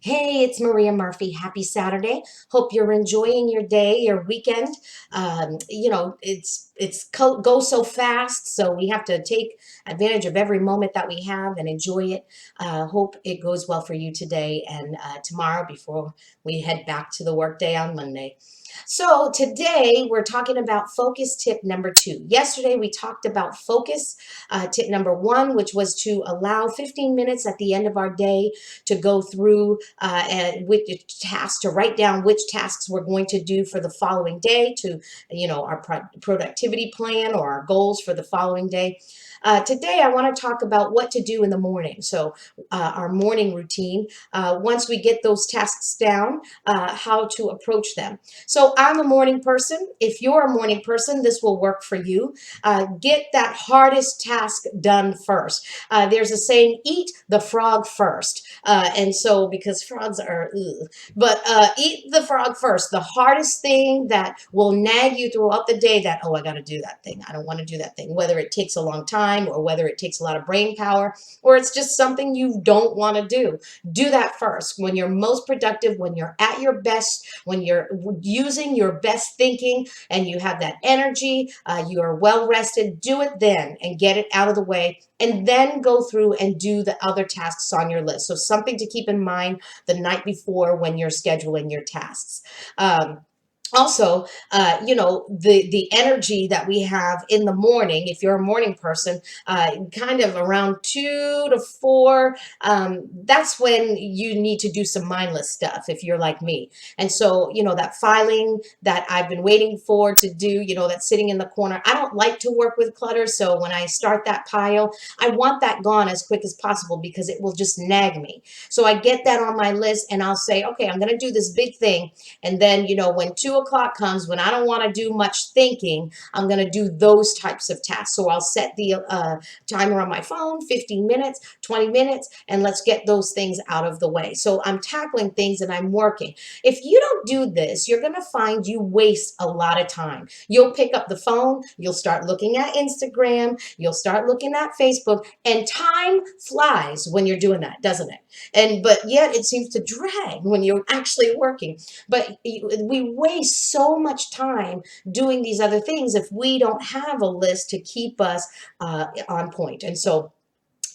Hey, it's Maria Murphy. Happy Saturday. Hope you're enjoying your day, your weekend. It's go so fast, so we have to take advantage of every moment that we have and enjoy it. Hope it goes well for you today and tomorrow before we head back to the workday on Monday. So today we're talking about focus tip number two. Yesterday we talked about focus tip number one, which was to allow 15 minutes at the end of our day to go through and which tasks to write down which tasks we're going to do for the following day to our productivity plan or our goals for the following day. Today I want to talk about what to do in the morning. So our morning routine, once we get those tasks down, how to approach them. So I'm a morning person. If you're a morning person, this will work for you. Get that hardest task done first. There's a saying, eat the frog first. And so, because frogs are, ugh, but eat the frog first. The hardest thing that will nag you throughout the day that, oh, I got to do that thing. I don't want to do that thing. Whether it takes a long time or whether it takes a lot of brain power or it's just something you don't want to do that first. When you're most productive, when you're at your best, when you're using your best thinking and you have that energy, you are well rested, do it then and get it out of the way and then go through and do the other tasks on your list. So something to keep in mind the night before when you're scheduling your tasks. Also, the energy that we have in the morning, if you're a morning person, kind of around 2 to 4, that's when you need to do some mindless stuff if you're like me. And so, that filing that I've been waiting for to do, that's sitting in the corner. I don't like to work with clutter. So when I start that pile, I want that gone as quick as possible because it will just nag me. So I get that on my list and I'll say, okay, I'm going to do this big thing. And then, when 2 o'clock comes, when I don't want to do much thinking, I'm going to do those types of tasks. So I'll set the timer on my phone, 15 minutes, 20 minutes, and let's get those things out of the way. So I'm tackling things and I'm working. If you don't do this, you're going to find you waste a lot of time. You'll pick up the phone, you'll start looking at Instagram, you'll start looking at Facebook, and time flies when you're doing that, doesn't it? But yet it seems to drag when you're actually working. But we waste so much time doing these other things if we don't have a list to keep us on point. And so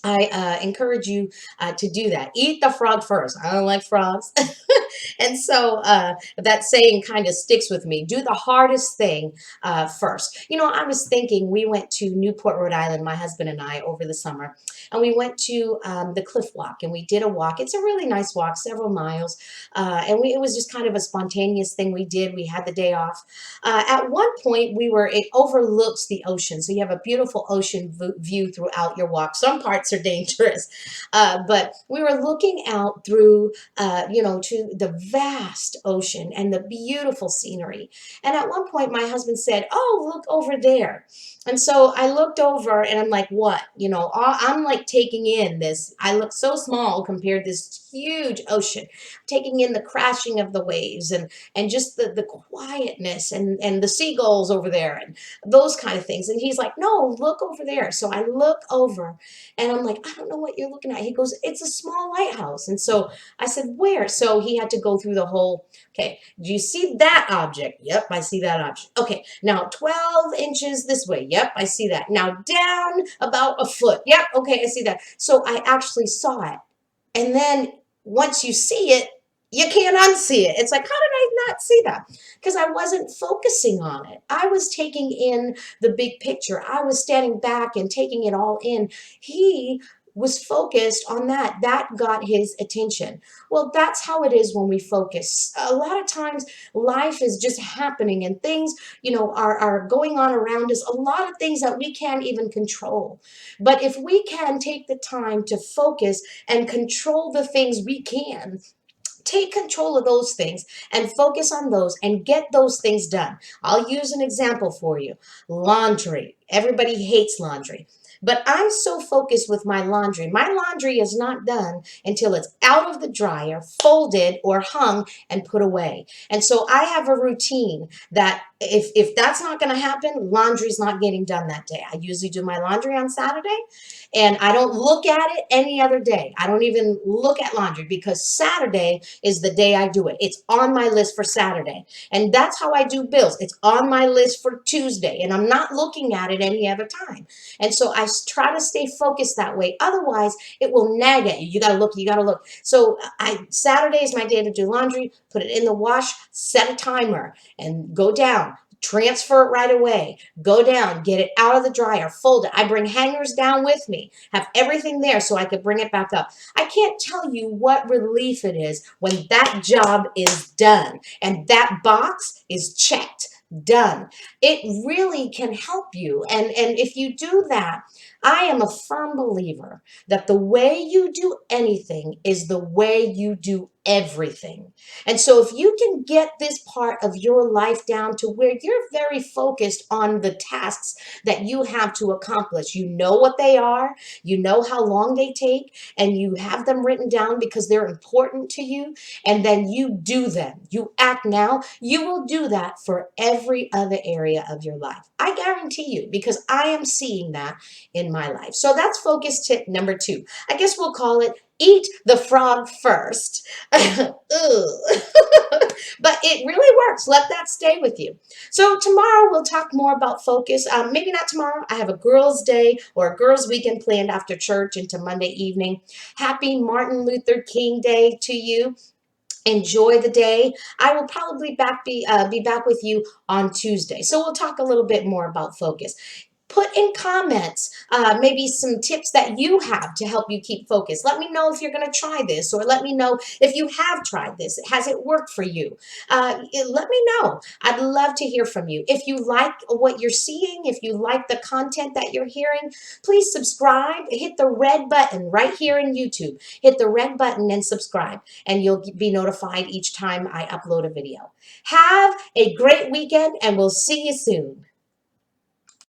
I encourage you to do that. Eat the frog first. I don't like frogs. And so that saying kind of sticks with me. Do the hardest thing first. I was thinking we went to Newport, Rhode Island, my husband and I, over the summer, and we went to the Cliff Walk and we did a walk. It's a really nice walk, several miles. It was just kind of a spontaneous thing we did. We had the day off. At one point, it overlooks the ocean. So you have a beautiful ocean view throughout your walk. Some parts are dangerous, but we were looking out through to the vast ocean and the beautiful scenery. And at one point, my husband said, "Oh, look over there." And so I looked over and I'm like, what? I'm like taking in this. I look so small compared to this huge ocean, taking in the crashing of the waves and just the quietness and the seagulls over there and those kind of things. And he's like, no, look over there. So I look over and I'm like, I don't know what you're looking at. He goes, it's a small lighthouse. And so I said, where? So he had to go through the whole, okay, do you see that object? Yep, I see that object. Okay, now 12 inches this way. Yep, I see that. Now down about a foot. Yep, okay, I see that. So I actually saw it. And then once you see it, you can't unsee it. It's like, how did I not see that? Because I wasn't focusing on it. I was taking in the big picture. I was standing back and taking it all in. He was focused on that. That got his attention. Well, that's how it is when we focus. A lot of times life is just happening and things, are going on around us. A lot of things that we can't even control. But if we can take the time to focus and control the things we can, take control of those things and focus on those and get those things done. I'll use an example for you. Laundry. Everybody hates laundry. But I'm so focused with my laundry. My laundry is not done until it's out of the dryer, folded or hung and put away. And so I have a routine that if that's not going to happen, laundry's not getting done that day. I usually do my laundry on Saturday, and I don't look at it any other day. I don't even look at laundry because Saturday is the day I do it. It's on my list for Saturday. And that's how I do bills. It's on my list for Tuesday, and I'm not looking at it any other time. And so I try to stay focused that way. Otherwise, it will nag at you. You got to look, you got to look. So Saturday is my day to do laundry, put it in the wash, set a timer, and go down. Transfer it right away. Go down, get it out of the dryer, fold it. I bring hangers down with me, have everything there so I could bring it back up. I can't tell you what relief it is when that job is done and that box is checked, done. It really can help you. And if you do that, I am a firm believer that the way you do anything is the way you do everything. And so if you can get this part of your life down to where you're very focused on the tasks that you have to accomplish, you know what they are, you know how long they take, and you have them written down because they're important to you, and then you do them. You act now. You will do that for every other area of your life. I guarantee you, because I am seeing that in my life. So that's focus tip number 2. I guess we'll call it eat the frog first. But it really works. Let that stay with you. So tomorrow we'll talk more about focus. Maybe not tomorrow. I have a girls' day or a girls' weekend planned after church into Monday evening. Happy Martin Luther King Day to you. Enjoy the day. I will probably be back with you on Tuesday. So we'll talk a little bit more about focus. Put in comments maybe some tips that you have to help you keep focused. Let me know if you're going to try this, or let me know if you have tried this. Has it worked for you? Let me know. I'd love to hear from you. If you like what you're seeing, if you like the content that you're hearing, please subscribe. Hit the red button right here in YouTube. Hit the red button and subscribe, and you'll be notified each time I upload a video. Have a great weekend, and we'll see you soon.